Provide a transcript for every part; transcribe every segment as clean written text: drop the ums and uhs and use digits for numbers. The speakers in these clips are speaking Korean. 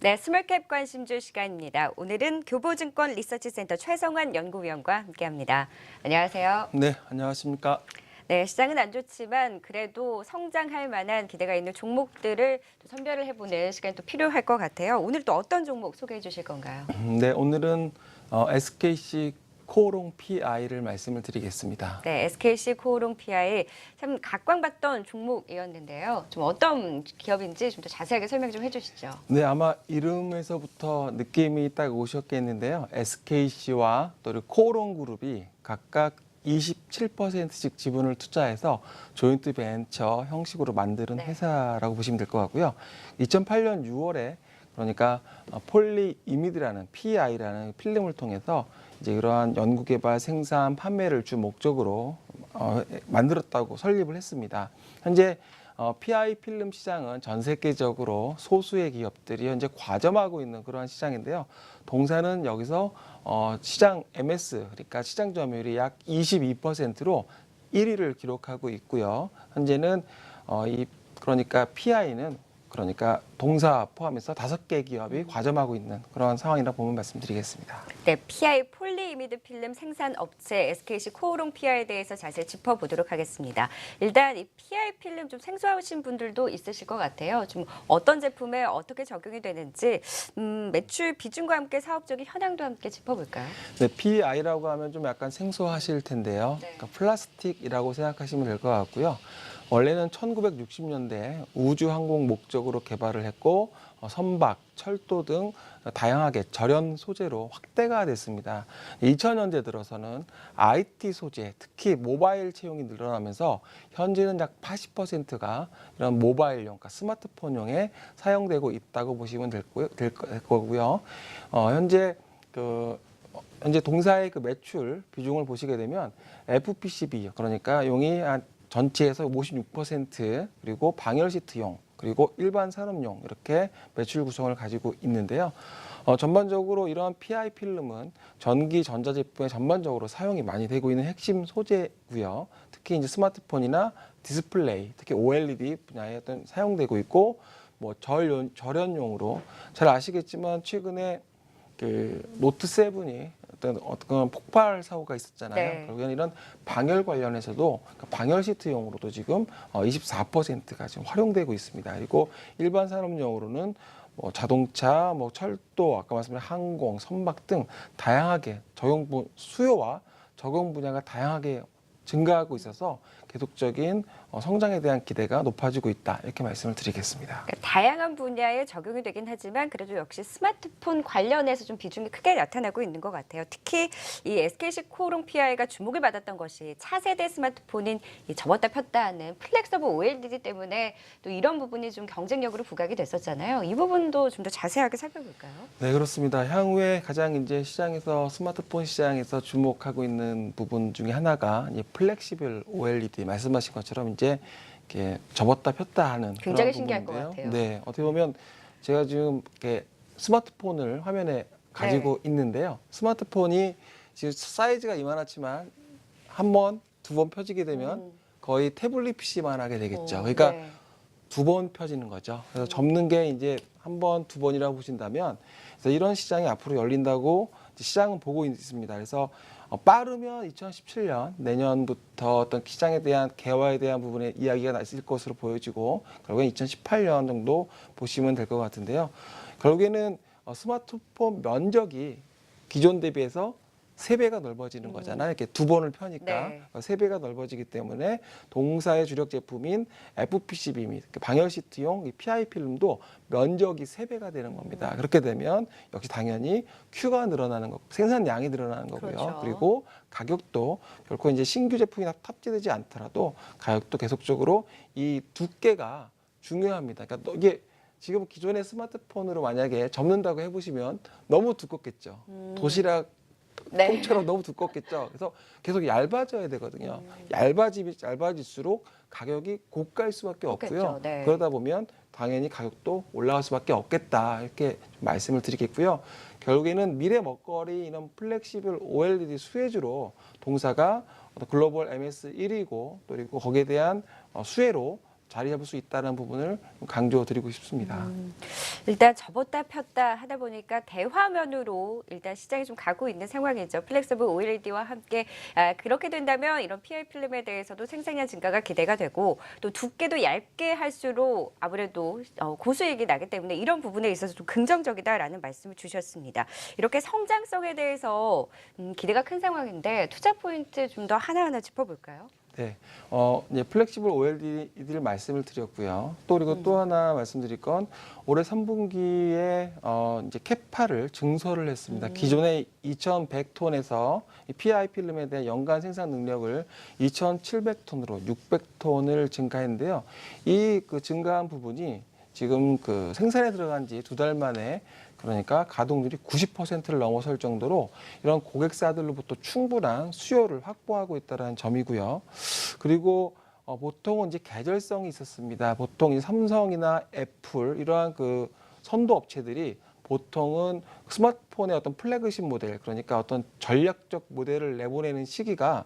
네, 스몰캡 관심주 시간입니다. 오늘은 교보증권 리서치센터 최성환 연구위원과 함께합니다. 안녕하세요. 네, 안녕하십니까. 네, 시장은 안 좋지만 그래도 성장할 만한 기대가 있는 종목들을 또 선별을 해보는 시간이 또 필요할 것 같아요. 오늘 또 어떤 종목 소개해 주실 건가요? 네, 오늘은 SKC 코오롱 PI를 말씀을 드리겠습니다. 네, SKC 코오롱 PI 참 각광받던 종목이었는데요. 좀 어떤 기업인지 좀 더 자세하게 설명 좀 해주시죠. 네, 아마 이름에서부터 느낌이 딱 오셨겠는데요. SKC와 또 코오롱 그룹이 각각 27%씩 지분을 투자해서 조인트 벤처 형식으로 만드는 네. 회사라고 보시면 될 것 같고요. 2008년 6월에 그러니까 폴리이미드라는 PI라는 필름을 통해서 이제 이러한 연구개발, 생산, 판매를 주 목적으로 만들었다고 설립을 했습니다. 현재 PI 필름 시장은 전 세계적으로 소수의 기업들이 현재 과점하고 있는 그러한 시장인데요. 동사는 여기서 시장 MS, 그러니까 시장 점유율이 약 22%로 1위를 기록하고 있고요. 현재는 그러니까 PI는 그러니까 동사 포함해서 5개 기업이 과점하고 있는 그런 상황이라 보면 말씀드리겠습니다. 네, PI 폴리이미드 필름 생산 업체 SKC 코오롱 PI에 대해서 자세히 짚어보도록 하겠습니다. 일단 이 PI 필름 좀 생소하신 분들도 있으실 것 같아요. 좀 어떤 제품에 어떻게 적용이 되는지 매출 비중과 함께 사업적인 현황도 함께 짚어볼까요? 네, PI라고 하면 좀 약간 생소하실 텐데요. 네. 그러니까 플라스틱이라고 생각하시면 될 것 같고요. 원래는 1960년대 우주 항공 목적으로 개발을 했고 선박, 철도 등 다양하게 절연 소재로 확대가 됐습니다. 2000년대 들어서는 IT 소재, 특히 모바일 채용이 늘어나면서 현재는 약 80%가 이런 모바일용, 그러니까 스마트폰용에 사용되고 있다고 보시면 될 거고요. 현재 동사의 그 매출 비중을 보시게 되면 FPCB, 그러니까 용이 전체에서 56%, 그리고 방열 시트용, 그리고 일반 산업용 이렇게 매출 구성을 가지고 있는데요. 전반적으로 이러한 PI 필름은 전기 전자 제품에 전반적으로 사용이 많이 되고 있는 핵심 소재고요. 특히 이제 스마트폰이나 디스플레이, 특히 OLED 분야에 어떤 사용되고 있고, 뭐 절연용으로 잘 아시겠지만 최근에 그 노트 7이 어떤 폭발 사고가 있었잖아요. 네. 결국에는 이런 방열 관련해서도 방열 시트용으로도 지금 24%가 지금 활용되고 있습니다. 그리고 일반 산업용으로는 뭐 자동차, 뭐 철도, 아까 말씀드린 항공, 선박 등 다양하게 수요와 적용 분야가 다양하게 증가하고 있어서 계속적인 성장에 대한 기대가 높아지고 있다, 이렇게 말씀을 드리겠습니다. 그러니까 다양한 분야에 적용이 되긴 하지만 그래도 역시 스마트폰 관련해서 좀 비중이 크게 나타나고 있는 것 같아요. 특히 이 SKC 코오롱 PI가 주목을 받았던 것이 차세대 스마트폰인 이 접었다 폈다 하는 플렉서블 OLED 때문에 또 이런 부분이 좀 경쟁력으로 부각이 됐었잖아요. 이 부분도 좀 더 자세하게 살펴볼까요? 네, 그렇습니다. 향후에 가장 이제 스마트폰 시장에서 주목하고 있는 부분 중에 하나가 이제 플렉시블 OLED, 말씀하신 것처럼 이제 이렇게 접었다 폈다 하는 굉장히 그런 신기할 것 부분인데요. 같아요. 네, 어떻게 보면 제가 지금 이렇게 스마트폰을 화면에 가지고 있는데요. 스마트폰이 지금 사이즈가 이만하지만 한 번, 두 번 펴지게 되면 거의 태블릿 PC만 하게 되겠죠. 그러니까 네. 두 번 펴지는 거죠. 그래서 접는 게 이제 한 번, 두 번이라고 보신다면, 그래서 이런 시장이 앞으로 열린다고 시장은 보고 있습니다. 그래서 빠르면 2017년 내년부터 어떤 시장에 대한 개화에 대한 부분에 이야기가 있을 것으로 보여지고, 결국엔 2018년 정도 보시면 될 것 같은데요. 결국에는 스마트폰 면적이 기존 대비해서 3배가 넓어지는 거잖아요. 이렇게 두 번을 펴니까 네. 3배가 넓어지기 때문에 동사의 주력 제품인 FPCB 및 방열 시트용 이 PI 필름도 면적이 3배가 되는 겁니다. 그렇게 되면 역시 당연히 Q가 늘어나는 거고 생산량이 늘어나는 거고요. 그렇죠. 그리고 가격도 결코 이제 신규 제품이 탑재되지 않더라도 가격도 계속적으로 이 두께가 중요합니다. 그러니까 이게 지금 기존의 스마트폰으로 만약에 접는다고 해보시면 너무 두껍겠죠. 도시락 네. 통째로 너무 두껍겠죠. 그래서 계속 얇아져야 되거든요. 얇아질수록 가격이 고가일 수밖에 그렇겠죠. 없고요. 네. 그러다 보면 당연히 가격도 올라갈 수밖에 없겠다, 이렇게 말씀을 드리겠고요. 결국에는 미래 먹거리 이런 플렉시블 OLED 수혜주로 동사가 글로벌 MS 1위고 또 그리고 거기에 대한 수혜로 자리 잡을 수 있다는 부분을 강조드리고 싶습니다. 일단 접었다 폈다 하다 보니까 대화면으로 일단 시장이 좀 가고 있는 상황이죠. 플렉서블 OLED와 함께 그렇게 된다면 이런 PI 필름에 대해서도 생산량 증가가 기대가 되고 또 두께도 얇게 할수록 아무래도 고수익이 나기 때문에 이런 부분에 있어서 좀 긍정적이다라는 말씀을 주셨습니다. 이렇게 성장성에 대해서 기대가 큰 상황인데 투자 포인트 좀 더 하나하나 짚어볼까요? 네, 이제 플렉시블 OLED를 말씀을 드렸고요. 또 그리고 또 하나 말씀드릴 건 올해 3분기에 이제 캐파를 증설을 했습니다. 기존의 2,100톤에서 이 PI 필름에 대한 연간 생산 능력을 2,700톤으로 600톤을 증가했는데요. 이 그 증가한 부분이 지금 그 생산에 들어간 지 2달 만에 그러니까 가동률이 90%를 넘어설 정도로 이런 고객사들로부터 충분한 수요를 확보하고 있다는 점이고요. 그리고 보통은 이제 계절성이 있었습니다. 보통 이 삼성이나 애플 이러한 그 선도 업체들이 보통은 스마트폰의 어떤 플래그십 모델, 그러니까 어떤 전략적 모델을 내보내는 시기가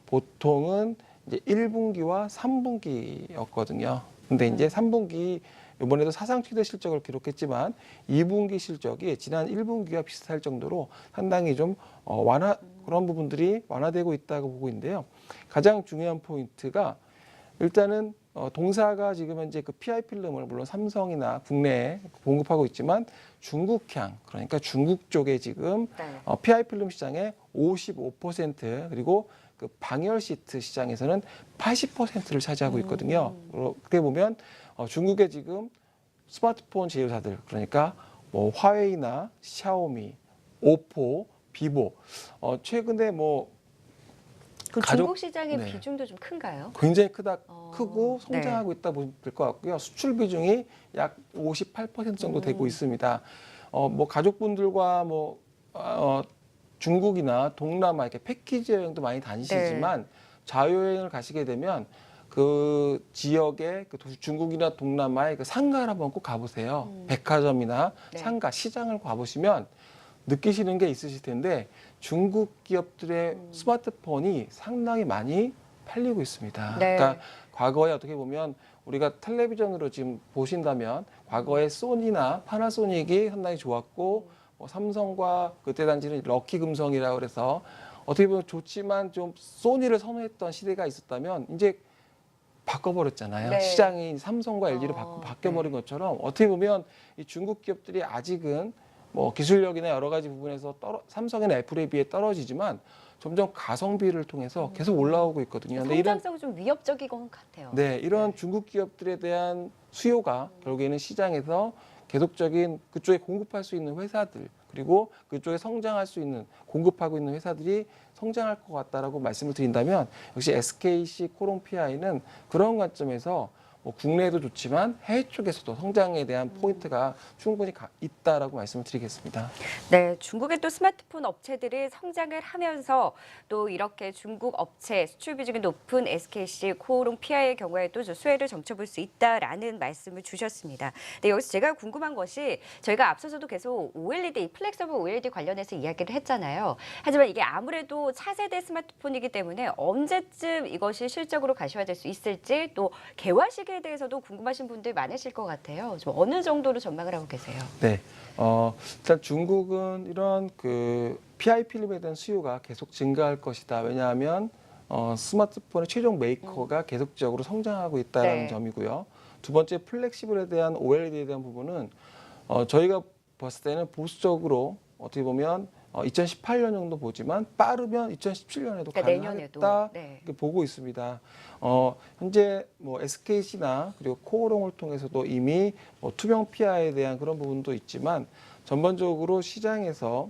보통은 이제 1분기와 3분기였거든요. 근데 이제 3분기 이번에도 사상 최대 실적을 기록했지만 2분기 실적이 지난 1분기와 비슷할 정도로 상당히 좀 그런 부분들이 완화되고 있다고 보고 있는데요. 가장 중요한 포인트가 일단은 동사가 지금 현재 그 PI 필름을 물론 삼성이나 국내에 공급하고 있지만 중국향, 그러니까 중국 쪽에 지금 PI 필름 시장의 55% 그리고 그 방열 시트 시장에서는 80%를 차지하고 있거든요. 그렇게 보면 중국의 지금 스마트폰 제휴사들, 그러니까 뭐 화웨이나 샤오미, 오포, 비보, 최근에 뭐 그 중국 시장의 네. 비중도 좀 큰가요? 굉장히 크고 네. 성장하고 있다 보면 될 것 같고요. 수출 비중이 약 58% 정도 되고 있습니다. 뭐 가족분들과 뭐 중국이나 동남아 이렇게 패키지 여행도 많이 다니시지만 자유여행을 가시게 되면 그 지역의 그 중국이나 동남아의 그 상가를 한번 꼭 가보세요. 백화점이나 상가, 시장을 가보시면 느끼시는 게 있으실 텐데 중국 기업들의 스마트폰이 상당히 많이 팔리고 있습니다. 그러니까 과거에 어떻게 보면 우리가 텔레비전으로 지금 보신다면 과거에 소니나 파나소닉이 상당히 좋았고 삼성과 그때 당시는 럭키금성이라고 그래서 어떻게 보면 좋지만 좀 소니를 선호했던 시대가 있었다면 이제 바꿔버렸잖아요. 시장이 삼성과 LG로 바뀌어버린 것처럼 어떻게 보면 이 중국 기업들이 아직은 뭐 기술력이나 여러 가지 부분에서 삼성이나 애플에 비해 떨어지지만 점점 가성비를 통해서 계속 올라오고 있거든요. 성장성은 좀 위협적인 것 같아요. 네, 이런 중국 기업들에 대한 수요가 결국에는 시장에서 계속적인 그쪽에 공급할 수 있는 회사들 그리고 그쪽에 성장할 수 있는 공급하고 있는 회사들이 성장할 것 같다라고 말씀을 드린다면 역시 SKC 코롱 PI는 그런 관점에서 뭐 국내에도 좋지만 해외 쪽에서도 성장에 대한 포인트가 충분히 있다라고 말씀을 드리겠습니다. 네, 중국의 또 스마트폰 업체들이 성장을 하면서 또 이렇게 중국 업체 수출 비중이 높은 SKC, 코오롱 PI의 경우에도 수혜를 점쳐볼 수 있다라는 말씀을 주셨습니다. 네, 여기서 제가 궁금한 것이 저희가 앞서서도 계속 OLED, 플렉서블 OLED 관련해서 이야기를 했잖아요. 하지만 이게 아무래도 차세대 스마트폰이기 때문에 언제쯤 이것이 실적으로 가시화될 수 있을지 또 개화 시기에 대해서도 궁금하신 분들 많으실 것 같아요. 좀 어느 정도로 전망을 하고 계세요? 네, 일단 중국은 이런 그 PI 필름에 대한 수요가 계속 증가할 것이다. 왜냐하면 스마트폰의 최종 메이커가 계속적으로 성장하고 있다는 점이고요. 두 번째 플렉시블에 대한 OLED에 대한 부분은 저희가 봤을 때는 보수적으로 어떻게 보면 2018년 정도 보지만 빠르면 2017년에도 가능하겠다 이렇게 보고 있습니다. 현재 뭐 SKC나 그리고 코오롱을 통해서도 이미 뭐 투명 PI에 대한 그런 부분도 있지만 전반적으로 시장에서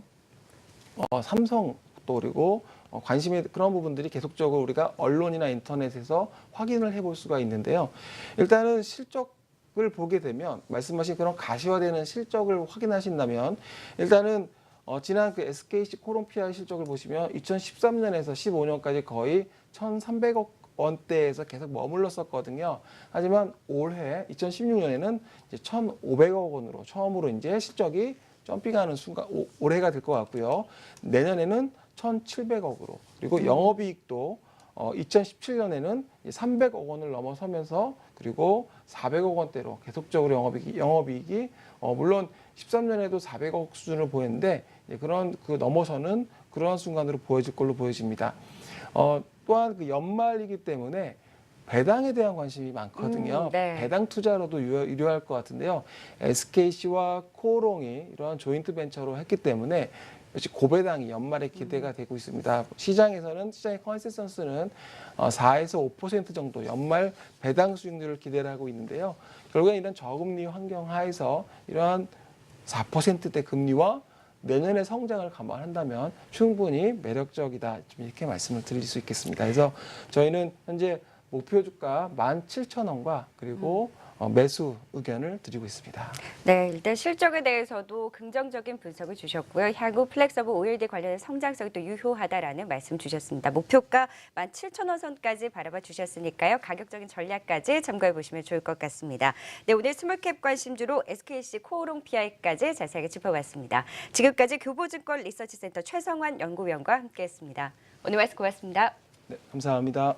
삼성 또 그리고 관심의 그런 부분들이 계속적으로 우리가 언론이나 인터넷에서 확인을 해볼 수가 있는데요. 일단은 실적을 보게 되면 말씀하신 그런 가시화되는 실적을 확인하신다면 일단은 지난 그 SKC 코롱 PI 실적을 보시면 2013년에서 15년까지 거의 1,300억 원대에서 계속 머물렀었거든요. 하지만 올해 2016년에는 이제 1,500억 원으로 처음으로 이제 실적이 점핑하는 순간 올해가 될 것 같고요. 내년에는 1,700억으로 그리고 영업이익도 2017년에는 300억 원을 넘어서면서 그리고 400억 원대로 계속적으로 영업이익이 물론 13년에도 400억 수준을 보였는데 그런 그 넘어서는 그러한 순간으로 보여질 걸로 보여집니다. 또한 그 연말이기 때문에 배당에 대한 관심이 많거든요. 네. 배당 투자로도 유효할 것 같은데요. SKC와 코오롱이 이러한 조인트 벤처로 했기 때문에 역시 고배당이 연말에 기대가 되고 있습니다. 시장의 컨센서스는 4에서 5% 정도 연말 배당 수익률을 기대를 하고 있는데요. 결국에 이런 저금리 환경 하에서 이러한 4%대 금리와 내년의 성장을 감안한다면 충분히 매력적이다 이렇게 말씀을 드릴 수 있겠습니다. 그래서 저희는 현재 목표 주가 17,000원과 그리고 매수 의견을 드리고 있습니다. 네, 일단 실적에 대해서도 긍정적인 분석을 주셨고요. 향후 플렉서블 OLED 관련된 성장성이 또 유효하다라는 말씀 주셨습니다. 목표가 17,000원 선까지 바라봐 주셨으니까요. 가격적인 전략까지 참고해 보시면 좋을 것 같습니다. 네, 오늘 스몰캡 관심주로 SKC 코오롱 PI까지 자세하게 짚어봤습니다. 지금까지 교보증권 리서치센터 최성환 연구위원과 함께했습니다. 오늘 말씀 고맙습니다. 네, 감사합니다.